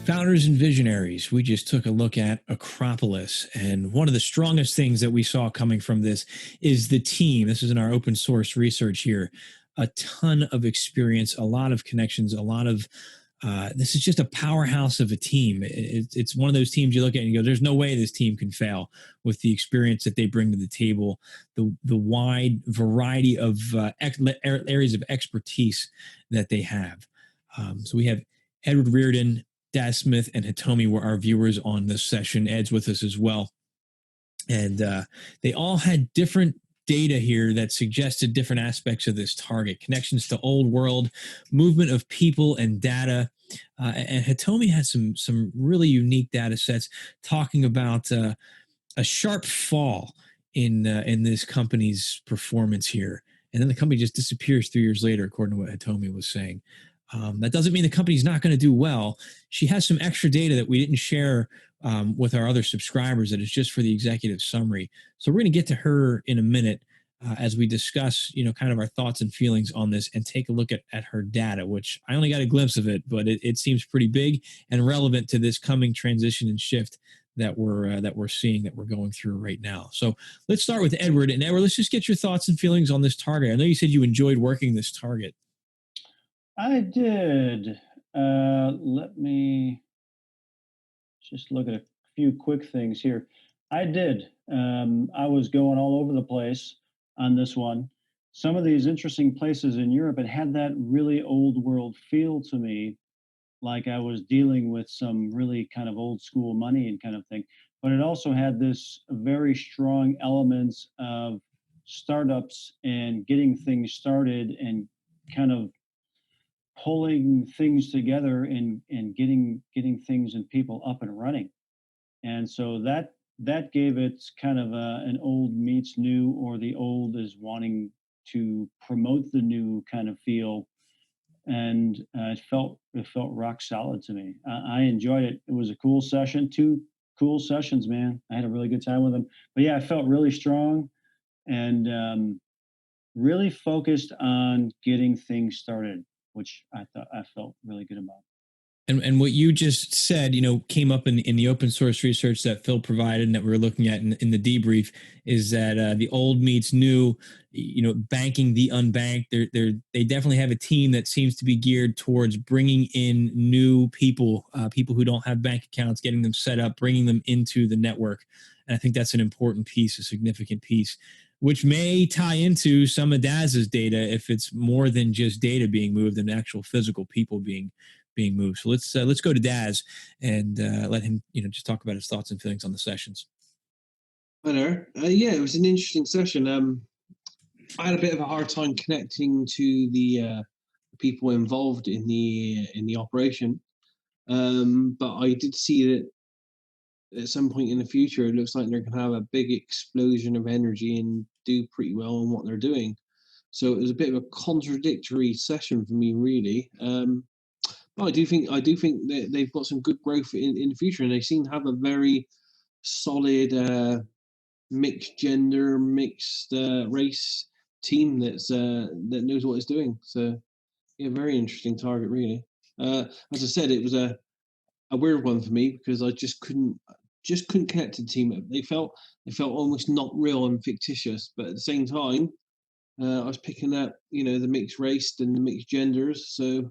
Founders and visionaries, we just took a look at Acropolis. And one of the strongest things that we saw coming from this is the team. This is in our open source research here. A ton of experience, a lot of connections, a lot of this is just a powerhouse of a team. It's one of those teams you look at and you go, there's no way this team can fail with the experience that they bring to the table, the wide variety of areas of expertise that they have. So we have Edward Reardon, Daz Smith, and Hitomi were our viewers on this session. Ed's with us as well. And they all had different data here that suggested different aspects of this target, connections to old world, movement of people and data. And Hitomi had some really unique data sets talking about a sharp fall in this company's performance here. And then the company just disappears 3 years later, according to what Hitomi was saying. That doesn't mean the company's not going to do well. She has some extra data that we didn't share with our other subscribers that is just for the executive summary. So we're going to get to her in a minute as we discuss, kind of our thoughts and feelings on this and take a look at her data, which I only got a glimpse of it, but it seems pretty big and relevant to this coming transition and shift that we're seeing, that we're going through right now. So let's start with Edward. And Edward, let's just get your thoughts and feelings on this target. I know you said you enjoyed working this target. I did. Let me just look at a few quick things here. I did. I was going all over the place on this one. Some of these interesting places in Europe, it had that really old world feel to me, like I was dealing with some really kind of old school money and kind of thing. But it also had this very strong elements of startups and getting things started and kind of pulling things together and getting things and people up and running. And so that gave it kind of an old meets new, or the old is wanting to promote the new kind of feel. And it felt rock solid to me. I enjoyed it. It was a cool session. 2 cool sessions, man. I had a really good time with them. But yeah, I felt really strong and really focused on getting things started, which I felt really good about. And what you just said, came up in the open source research that Phil provided and that we were looking at in the debrief, is that the old meets new, banking the unbanked. They definitely have a team that seems to be geared towards bringing in new people, people who don't have bank accounts, getting them set up, bringing them into the network. And I think that's an important piece, a significant piece, which may tie into some of Daz's data if it's more than just data being moved and actual physical people being moved. So let's go to Daz and let him just talk about his thoughts and feelings on the sessions. Hi there. Yeah, it was an interesting session. I had a bit of a hard time connecting to the people involved in the operation, but I did see that at some point in the future, it looks like they're going to have a big explosion of energy and do pretty well in what they're doing. So it was a bit of a contradictory session for me, really. But I do think that they've got some good growth in the future, and they seem to have a very solid mixed gender, mixed race team that knows what it's doing. So yeah, very interesting target, really. As I said, it was a weird one for me because I just couldn't connect to the team. They felt almost not real and fictitious, but at the same time, I was picking up the mixed race and the mixed genders, so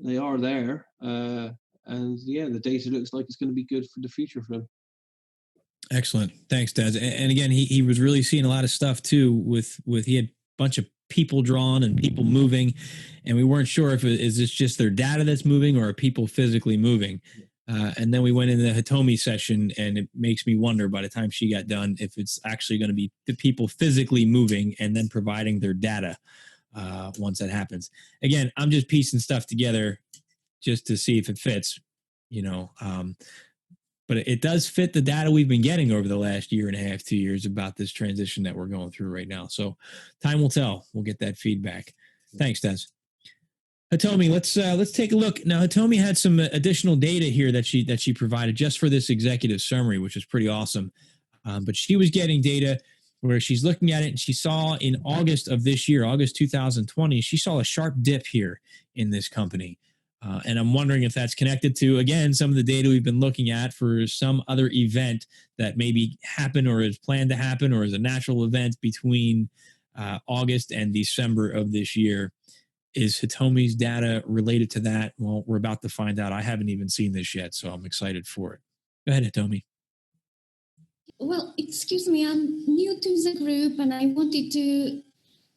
they are there, and yeah, the data looks like it's going to be good for the future for them. Excellent, thanks, Daz. And again, he was really seeing a lot of stuff too. With he had a bunch of people drawn and people moving, and we weren't sure if is this just their data that's moving or are people physically moving. And then we went into the Hitomi session, and it makes me wonder by the time she got done if it's actually going to be the people physically moving and then providing their data. Once that happens. Again, I'm just piecing stuff together just to see if it fits, but it does fit the data we've been getting over the last year and a half, 2 years about this transition that we're going through right now. So time will tell. We'll get that feedback. Thanks, Des. Hitomi, let's take a look. Now, Hitomi had some additional data here that she provided just for this executive summary, which is pretty awesome. But she was getting data where she's looking at it and she saw in August of this year, August 2020, she saw a sharp dip here in this company. And I'm wondering if that's connected to, again, some of the data we've been looking at for some other event that maybe happened or is planned to happen or is a natural event between August and December of this year. Is Hitomi's data related to that? Well, we're about to find out. I haven't even seen this yet, so I'm excited for it. Go ahead, Hitomi. Well, excuse me, I'm new to the group and I wanted to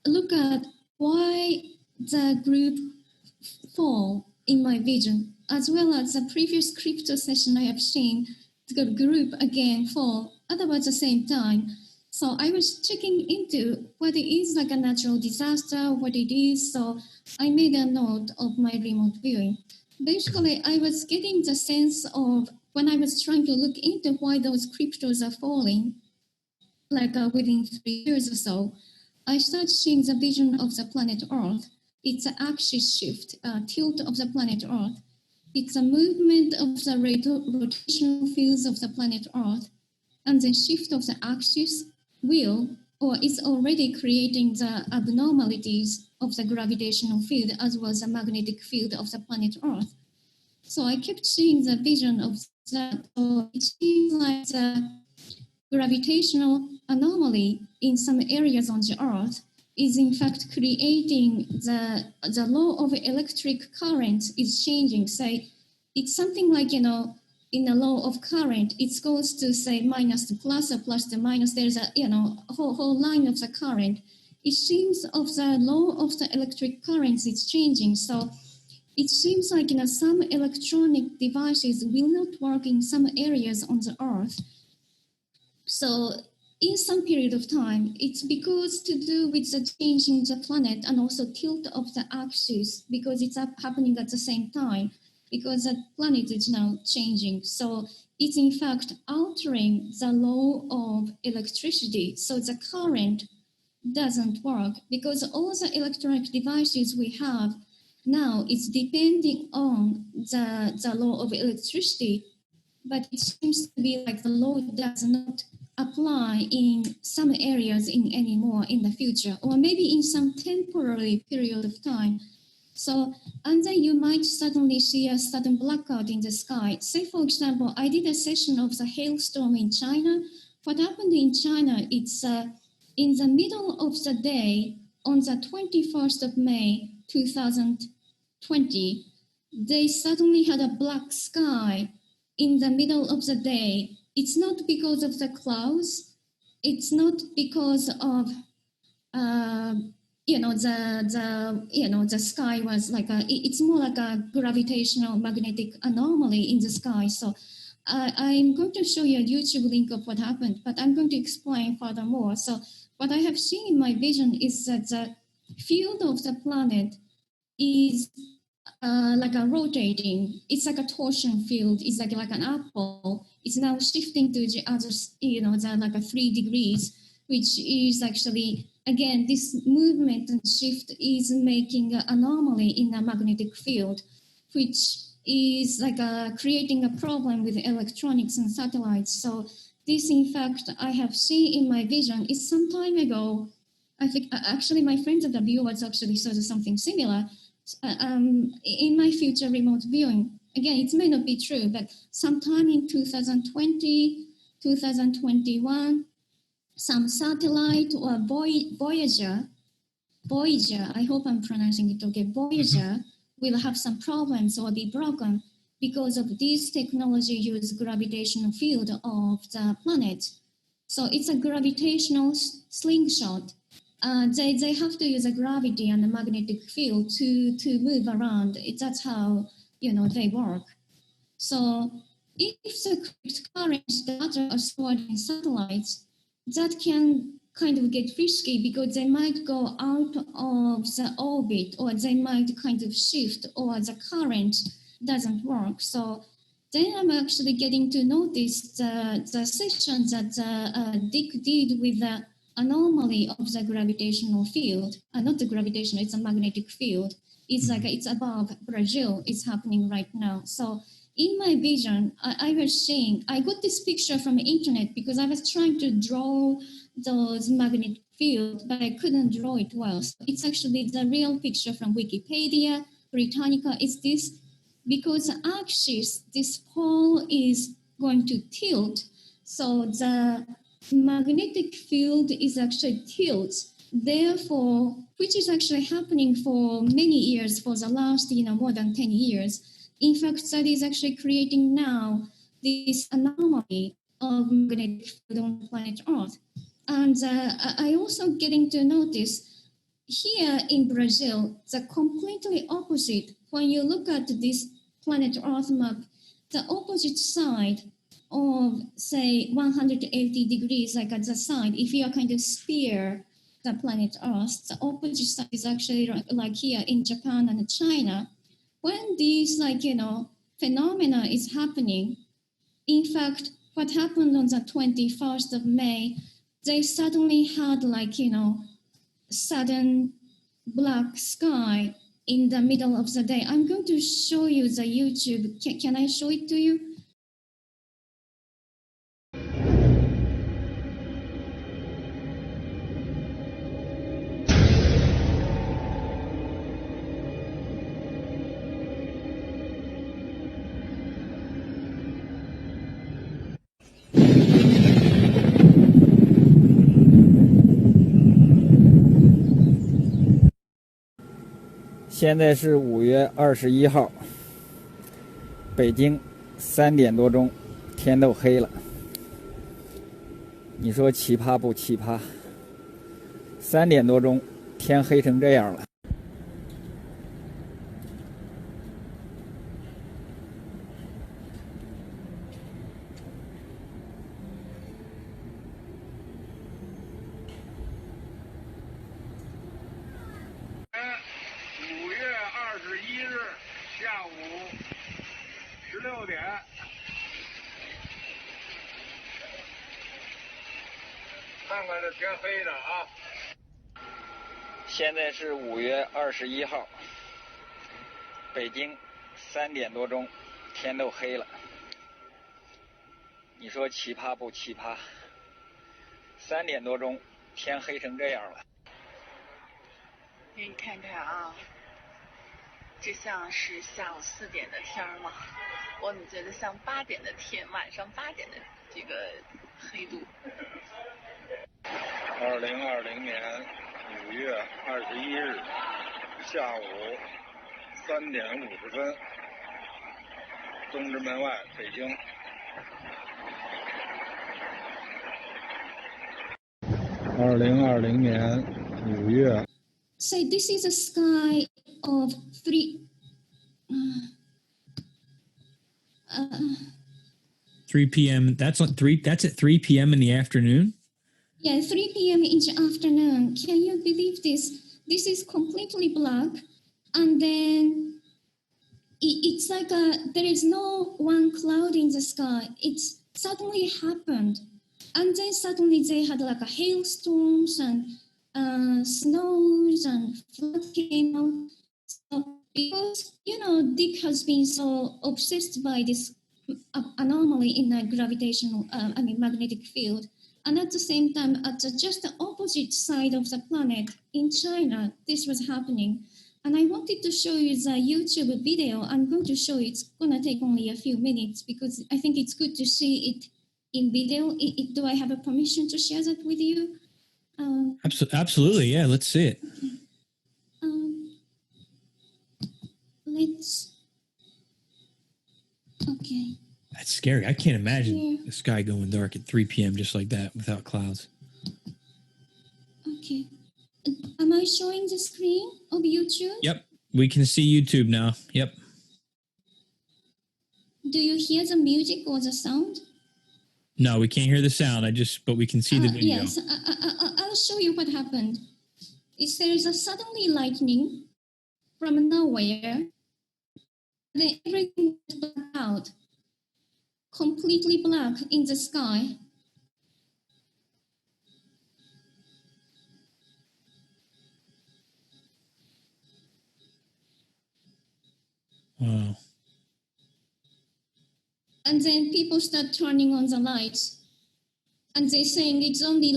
look at why the group fall in my vision, as well as the previous crypto session I have seen the group again fall at about the same time. So I was checking into what it is like a natural disaster, what it is. So I made a note of my remote viewing. Basically, I was getting the sense of when I was trying to look into why those cryptos are falling, like within 3 years or so, I started seeing the vision of the planet Earth. It's an axis shift, tilt of the planet Earth. It's a movement of the rotational fields of the planet Earth, and the shift of the axis will or is already creating the abnormalities of the gravitational field as well as the magnetic field of the planet Earth. So I kept seeing the vision of that. So it seems like the gravitational anomaly in some areas on the Earth is in fact creating the law of electric current is changing. Say, it's something like, in the law of current, it goes to say minus to plus or plus to minus. There's a, whole line of the current. It seems of the law of the electric currents is changing. So it seems like, some electronic devices will not work in some areas on the Earth. So in some period of time, it's because to do with the change in the planet and also tilt of the axis, because it's happening at the same time, because the planet is now changing. So it's in fact altering the law of electricity. So the current doesn't work because all the electronic devices we have now is depending on the law of electricity. But it seems to be like the law does not apply in some areas anymore in the future, or maybe in some temporary period of time. So, and then you might suddenly see a sudden blackout in the sky. Say, for example, I did a session of the hailstorm in China. What happened in China, it's in the middle of the day, on the 21st of May, 2020, they suddenly had a black sky in the middle of the day. It's not because of the clouds. It's not because of the sky was like it's more like a gravitational magnetic anomaly in the sky. So I'm going to show you a YouTube link of what happened, but I'm going to explain furthermore. So what I have seen in my vision is that the field of the planet is like a rotating. It's like a torsion field. It's like an apple. It's now shifting to the other, the like a 3 degrees, which is actually, again, this movement and shift is making an anomaly in the magnetic field, which is like creating a problem with electronics and satellites. So this, in fact, I have seen in my vision. It's some time ago. I think actually my friends at the viewers actually saw something similar. In my future remote viewing. Again, it may not be true, but sometime in 2020, 2021, some satellite or Voyager, I hope I'm pronouncing it okay, Voyager will have some problems or be broken because of this technology use gravitational field of the planet. So it's a gravitational slingshot. They have to use a gravity and a magnetic field to move around. That's how they work. So if the current data are stored in satellites, that can kind of get risky because they might go out of the orbit, or they might kind of shift, or the current doesn't work. So then I'm actually getting to notice the session that Dick did with the anomaly of the gravitational field. Not the gravitational, it's a magnetic field. It's like it's above Brazil. It's happening right now. So in my vision, I was seeing, I got this picture from the internet because I was trying to draw those magnetic fields, but I couldn't draw it well. So it's actually the real picture from Wikipedia, Britannica. It's this because the axis, this pole is going to tilt. So the magnetic field is actually tilts. Therefore, which is actually happening for many years, for the last more than 10 years. In fact, that is actually creating now this anomaly of magnetic field on planet Earth. And I also getting to notice here in Brazil, the completely opposite. When you look at this planet Earth map, the opposite side of, say, 180 degrees, like at the side, if you are kind of sphere the planet Earth, the opposite side is actually like here in Japan and China. When these, phenomena is happening, in fact, what happened on the 21st of May, they suddenly had sudden black sky in the middle of the day. I'm going to show you the YouTube. Can I show it to you? 现在是5月21号，北京3点多钟，天都黑了。你说奇葩不奇葩？3点多钟，天黑成这样了。5月21日下午16点，看看这天黑的啊！现在是5月21号，北京3点多钟，天都黑了。你说奇葩不奇葩？3点多钟，天黑成这样了。给你看看啊，这像是下午4点的天吗？我怎么觉得像8点的天，晚上8点的这个黑度？2020年5月21日下午3点50分，东直门外，北京。2020年5月。So this is a sky of 3 p.m. That's at 3 p.m. in the afternoon. Yeah, 3 p.m. in the afternoon. Can you believe this? This is completely black, and then it's like there is no one cloud in the sky. It's suddenly happened, and then suddenly they had like a hailstorms and snows and flood came out. So because Dick has been so obsessed by this anomaly in the gravitational, magnetic field, and at the same time, at just the opposite side of the planet in China, this was happening. And I wanted to show you the YouTube video. I'm going to show you. It's gonna take only a few minutes because I think it's good to see it in video. Do I have a permission to share that with you? Absolutely, yeah. Let's see it. Okay. That's scary. I can't imagine the sky going dark at 3 p.m. just like that without clouds. Okay. Am I showing the screen of YouTube? Yep. We can see YouTube now. Yep. Do you hear the music or the sound? No, we can't hear the sound. But we can see the video. Yes, I'll show you what happened. There is a suddenly lightning from nowhere. Then everything was black out, completely black in the sky. Wow. And then people start turning on the lights. And they're saying it's only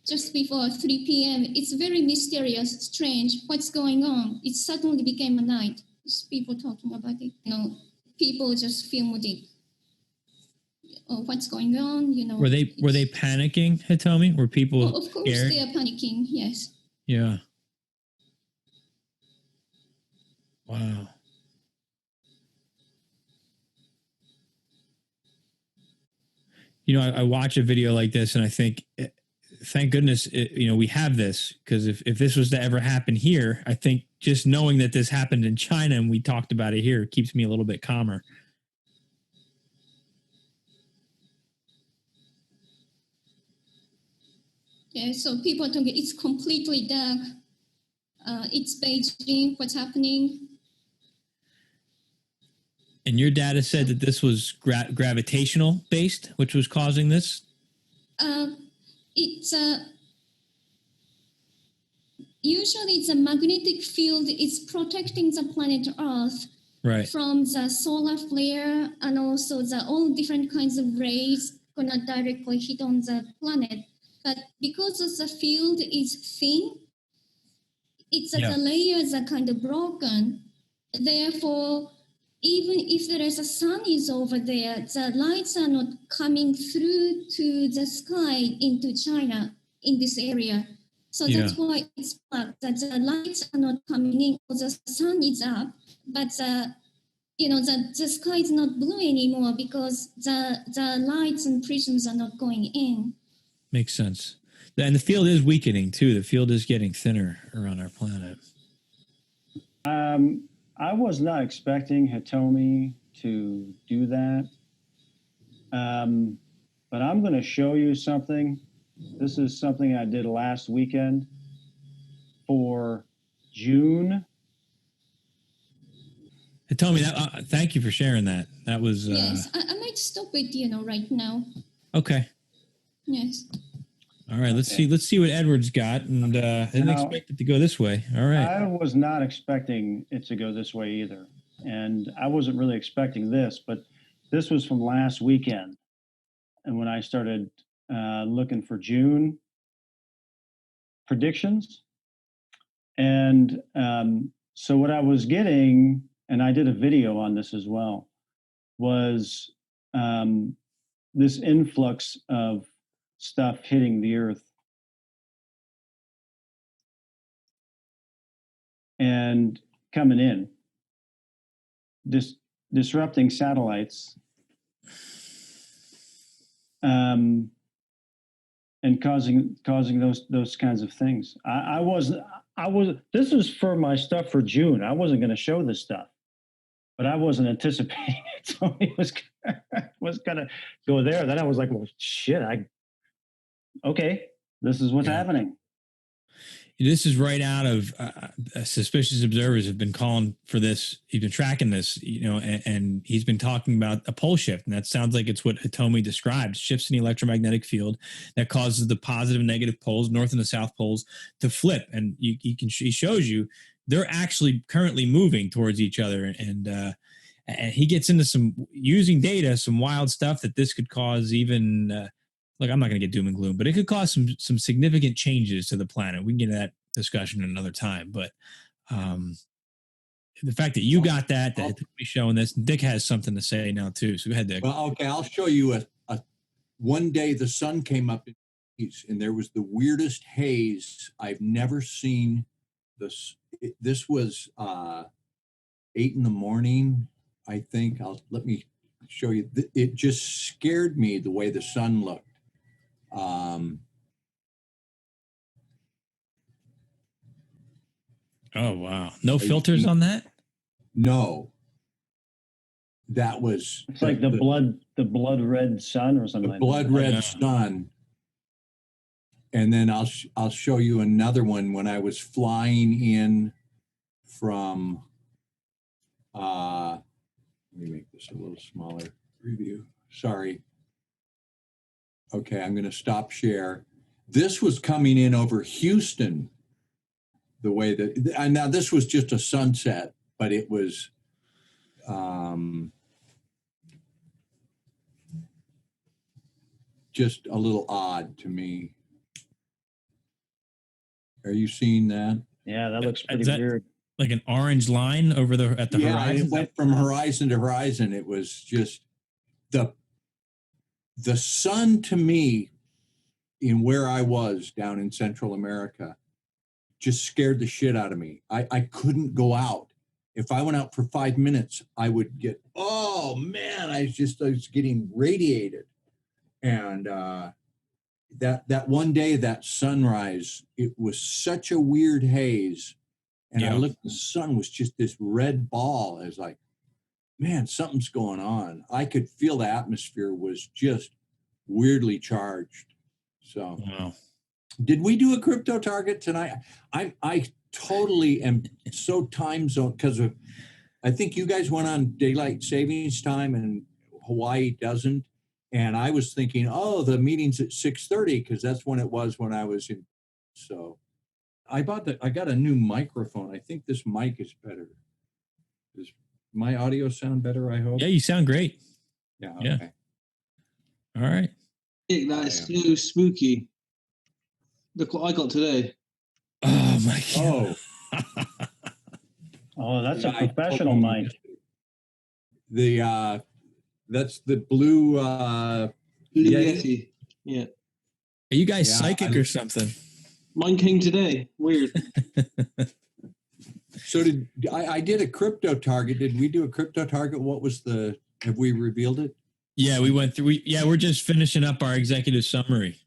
just before 3 p.m. It's very mysterious, strange. What's going on? It suddenly became a night. people talking about it. People just filmed it. Oh, what's going on? Were they panicking, Hitomi? Were people of course scared? they are panicking. Yes. Yeah. Wow. I watch a video like this and I think, thank goodness, we have this, because if this was to ever happen here, I think just knowing that this happened in China and we talked about it here keeps me a little bit calmer. Yeah, so people think it's completely dark. It's Beijing, what's happening? And your data said that this was gravitational based, which was causing this? It's usually it's a magnetic field. It's protecting the planet Earth from the solar flare, and also all different kinds of rays gonna directly hit on the planet. But because the field is thin, the layers are kind of broken. Therefore, even if there is a sun is over there, the lights are not coming through to the sky into China in this area. So that's why it's black, that the lights are not coming in. The sun is up, but the sky is not blue anymore because the lights and prisms are not going in. Makes sense. And the field is weakening too. The field is getting thinner around our planet. I was not expecting Hitomi to do that. But I'm going to show you something. This is something I did last weekend for June. Hitomi, thank you for sharing that. That was... Yes, I might stop it, right now. Okay. Yes. All right, let's see what Edward's got, and I didn't expect it to go this way. All right. I was not expecting it to go this way either, and I wasn't really expecting this, but this was from last weekend, and when I started looking for June predictions, and so what I was getting, and I did a video on this as well, was this influx of stuff hitting the Earth. And coming in, disrupting satellites, and causing those kinds of things. I was this was for my stuff for June. I wasn't going to show this stuff, but I wasn't anticipating it. So it was gonna go there. Then I was like, well, shit, okay, this is what's happening. This is right out of Suspicious Observers have been calling for this. He's been tracking this, and he's been talking about a pole shift. And that sounds like it's what Hitomi described: shifts in the electromagnetic field that causes the positive and negative poles, north and the south poles, to flip. And he shows you they're actually currently moving towards each other. And he gets into using data, some wild stuff that this could cause even look, I'm not going to get doom and gloom, but it could cause some significant changes to the planet. We can get into that discussion another time. But the fact that you got that we're showing this, Dick has something to say now too. So go ahead, Dick. Well, okay, I'll show you one day the sun came up in haze, and there was the weirdest haze I've never seen. This was 8 a.m, I think. Let me show you. It just scared me the way the sun looked. Oh wow! No filters on that? No. That was it's like the blood red sun or something. The blood red sun. And then I'll show you another one when I was flying in from let me make this a little smaller preview. Sorry. Okay, I'm going to stop share. This was coming in over Houston, the way that, and now this was just a sunset, but it was just a little odd to me. Are you seeing that? Yeah, that looks pretty weird. like an orange line over at the Yeah, horizon. it went from horizon to horizon. It was just the sun to me in where I was down in Central America just scared the shit out of me. I couldn't go out. If I went out for 5 minutes, I would get, oh man, I was getting radiated. And that one day, that sunrise, it was such a weird haze. And I Yeah. looked, the sun was just this red ball. I was like, man, something's going on. I could feel the atmosphere was just weirdly charged. So, Wow. did we do a crypto target tonight? I totally am so time zone because of, I think you guys went on daylight savings time and Hawaii doesn't. And I was thinking, oh, the meeting's at 6:30 because that's when it was when I was in. So I got a new microphone. I think this mic is better. Does my audio sound better, I hope? Yeah, you sound great. Yeah. Yeah. Okay. All right. That is so spooky. Look what I got today. Oh my God. Oh, Oh, that's a I professional totally mic. the that's the blue Blue Yeti. Yeti. Yeah. Are you guys Yeah, psychic or something? Mine came today. Weird. So I did a crypto target. Did we do a crypto target? What was have we revealed it? Yeah, we went through. We're just finishing up our executive summary.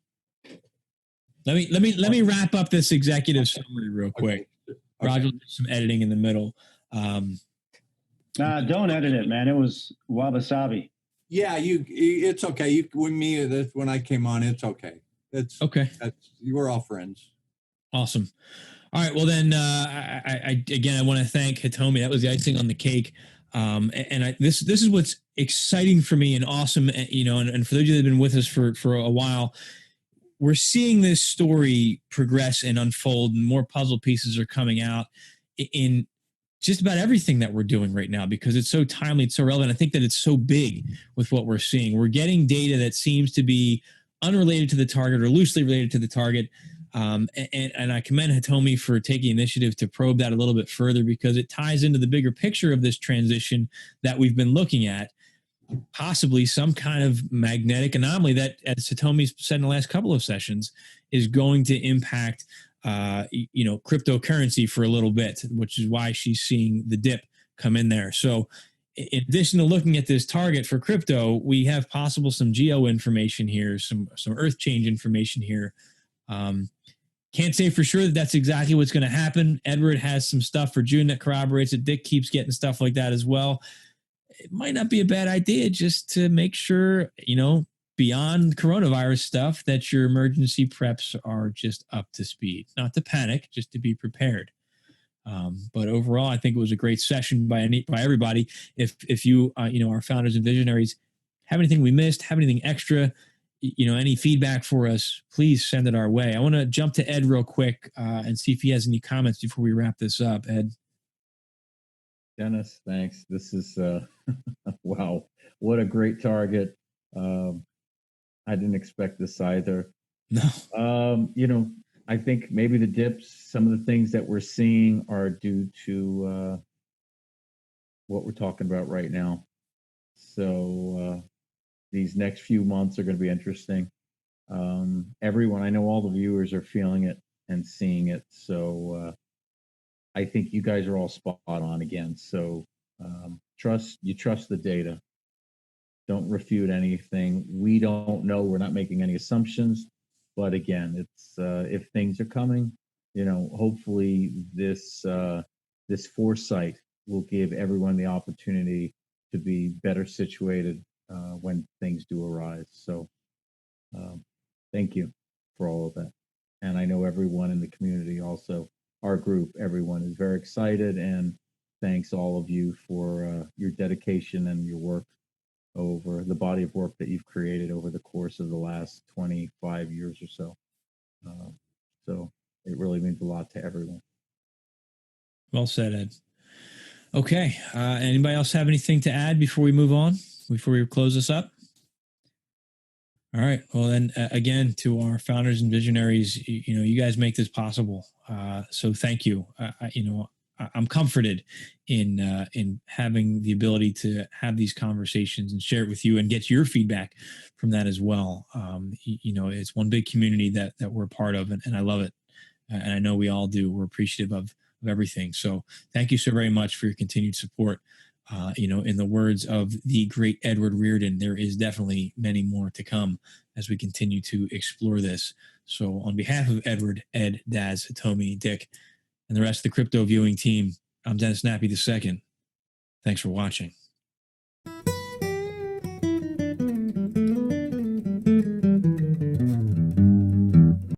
Let me wrap up this executive summary real quick. Okay. Roger will do some editing in the middle. Nah, don't edit it, man. It was wabi-sabi. Yeah, it's okay. With me, when I came on, it's okay. Okay. You were all friends. Awesome. All right. Well, then, I want to thank Hitomi. That was the icing on the cake. This is what's exciting for me and awesome. And for those of you that have been with us for a while, we're seeing this story progress and unfold, and more puzzle pieces are coming out in just about everything that we're doing right now because it's so timely, it's so relevant. I think that it's so big with what we're seeing. We're getting data that seems to be unrelated to the target or loosely related to the target. And I commend Hitomi for taking initiative to probe that a little bit further because it ties into the bigger picture of this transition that we've been looking at. Possibly some kind of magnetic anomaly that, as Hitomi's said in the last couple of sessions, is going to impact cryptocurrency for a little bit, which is why she's seeing the dip come in there. So in addition to looking at this target for crypto, we have possible some geo information here, some earth change information here. Can't say for sure that that's exactly what's going to happen. Edward has some stuff for June that corroborates it. Dick keeps getting stuff like that as well. It might not be a bad idea just to make sure, beyond coronavirus stuff, that your emergency preps are just up to speed. Not to panic, just to be prepared. But overall, I think it was a great session by everybody. If you, our founders and visionaries, have anything we missed, have anything extra, any feedback for us, please send it our way. I want to jump to Ed real quick and see if he has any comments before we wrap this up. Ed. Dennis, thanks. This is wow, what a great target. I didn't expect this either. No. I think maybe the dips, some of the things that we're seeing are due to what we're talking about right now. So these next few months are going to be interesting. Everyone, I know all the viewers are feeling it and seeing it. So I think you guys are all spot on again. So trust the data. Don't refute anything. We don't know. We're not making any assumptions. But again, it's if things are coming, hopefully this foresight will give everyone the opportunity to be better situated when things do arise. So thank you for all of that. And I know everyone in the community also, our group, everyone is very excited, and thanks all of you for your dedication and your work over the body of work that you've created over the course of the last 25 years or so. So it really means a lot to everyone. Well said, Ed. Okay. Anybody else have anything to add before we move on, before we close this up? All right. Well, then again, to our founders and visionaries, you guys make this possible. So thank you. I'm comforted in having the ability to have these conversations and share it with you and get your feedback from that as well. It's one big community that we're part of, and I love it, and I know we all do. We're appreciative of everything. So thank you so very much for your continued support. In the words of the great Edward Reardon, there is definitely many more to come as we continue to explore this. So on behalf of Edward, Ed, Daz, Hitomi, Dick, and the rest of the crypto viewing team, I'm Dennis Nappy II. Thanks for watching.